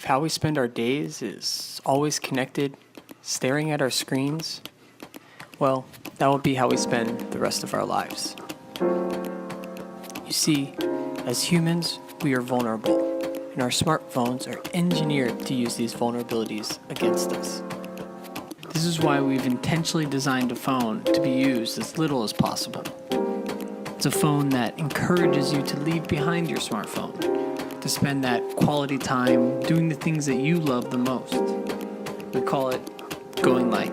If how we spend our days is always connected, staring at our screens, well, that will be how we spend the rest of our lives. You see, as humans, we are vulnerable, and our smartphones are engineered to use these vulnerabilities against us. This is why we've intentionally designed a phone to be used as little as possible. It's a phone that encourages you to leave behind your smartphone, to spend that quality time doing the things that you love the most. We call it going light.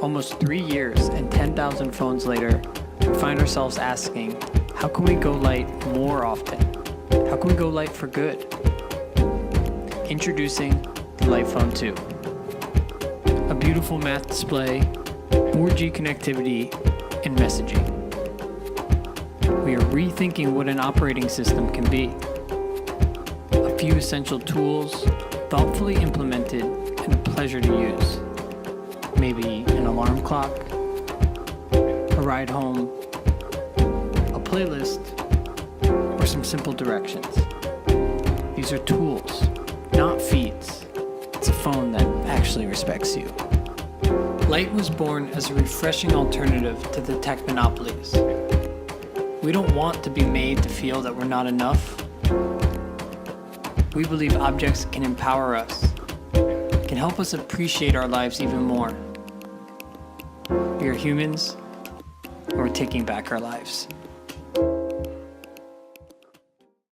Almost 3 years and 10,000 phones later, we find ourselves asking, how can we go light more often? How can we go light for good? Introducing the Light Phone 2. A beautiful math display, 4G connectivity, and messaging. We are rethinking what an operating system can be. A few essential tools, thoughtfully implemented, and a pleasure to use. Maybe an alarm clock, a ride home, a playlist, or some simple directions. These are tools, not feeds. It's a phone that actually respects you. Light was born as a refreshing alternative to the tech monopolies. We don't want to be made to feel that we're not enough. We believe objects can empower us, can help us appreciate our lives even more. We are humans, and we're taking back our lives.